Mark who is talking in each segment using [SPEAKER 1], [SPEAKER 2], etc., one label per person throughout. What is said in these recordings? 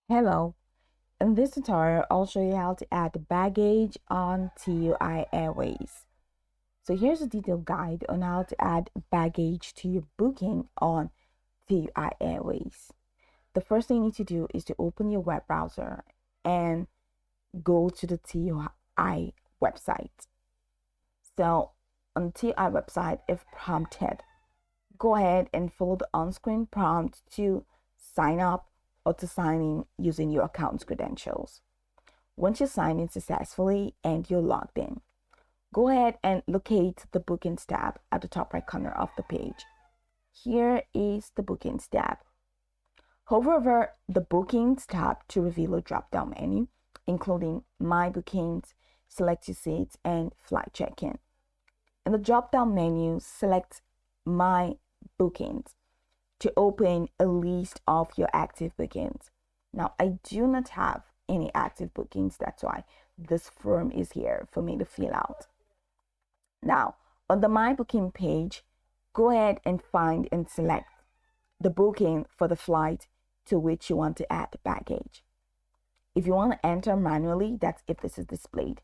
[SPEAKER 1] Hello, in this tutorial I'll show you how to add baggage on TUI Airways. So here's a detailed guide on how to add baggage to your booking on TUI Airways. The first thing you need to do is to open your web browser and go to the TUI website. So on the TUI website, if prompted, go ahead and follow the on-screen prompt to sign up or to sign in using your account's credentials. Once you sign in successfully and you're logged in, go ahead and locate the Bookings tab at the top right corner of the page. Here is the Bookings tab. Hover over the Bookings tab to reveal a drop-down menu, including My Bookings, Select Your Seats, and Flight Check-in. In the drop-down menu, select My Bookings to open a list of your active bookings. Now, I do not have any active bookings, that's why this form is here for me to fill out. Now, on the My Booking page, go ahead and find and select the booking for the flight to which you want to add baggage. If you want to enter manually, that's if this is displayed.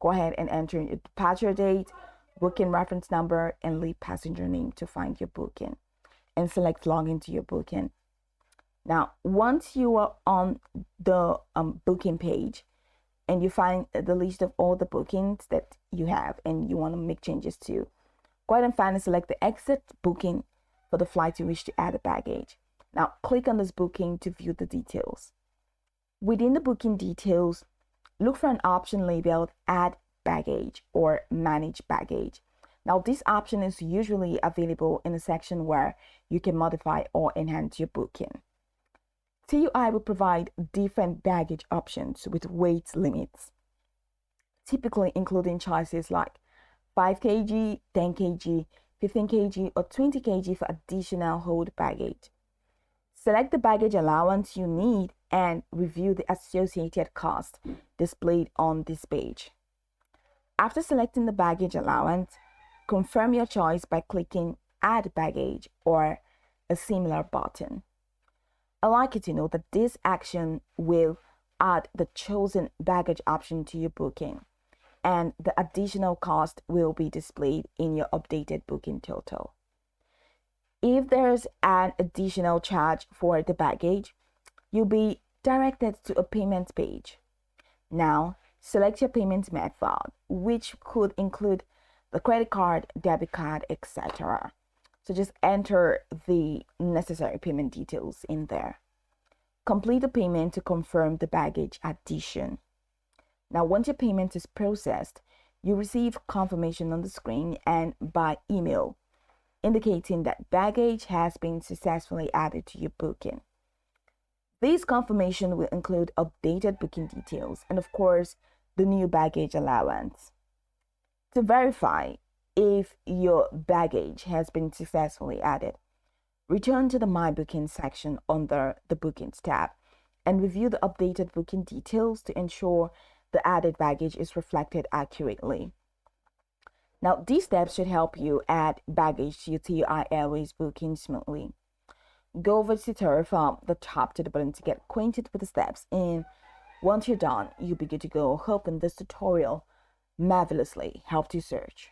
[SPEAKER 1] Go ahead and enter your departure date, booking reference number, and leave passenger name to find your booking, and select log into your booking. Now, once you are on the booking page and you find the list of all the bookings that you have and you want to make changes to, go ahead and find and select the exit booking for the flight you wish to add a baggage. Now, click on this booking to view the details. Within the booking details, look for an option labeled Add Baggage or Manage Baggage. Now, this option is usually available in a section where you can modify or enhance your booking. TUI will provide different baggage options with weight limits, typically including choices like 5 kg, 10 kg, 15 kg, or 20 kg for additional hold baggage. Select the baggage allowance you need and review the associated cost displayed on this page. After selecting the baggage allowance, confirm your choice by clicking Add Baggage or a similar button. I'd like you to know that this action will add the chosen baggage option to your booking, and the additional cost will be displayed in your updated booking total. If there's an additional charge for the baggage, you'll be directed to a payment page. Now, select your payment method, which could include the credit card, debit card, etc. So just enter the necessary payment details in there. Complete the payment to confirm the baggage addition. Now, once your payment is processed, you receive confirmation on the screen and by email, indicating that baggage has been successfully added to your booking. This confirmation will include updated booking details and, of course, the new baggage allowance. To verify if your baggage has been successfully added, return to the My Booking section under the Bookings tab and review the updated booking details to ensure the added baggage is reflected accurately. Now, these steps should help you add baggage to your TUI Airways booking smoothly. Go over the tutorial from the top to the bottom to get acquainted with the steps, and once you're done, you'll be good to go. Hoping this tutorial marvelously helped you search.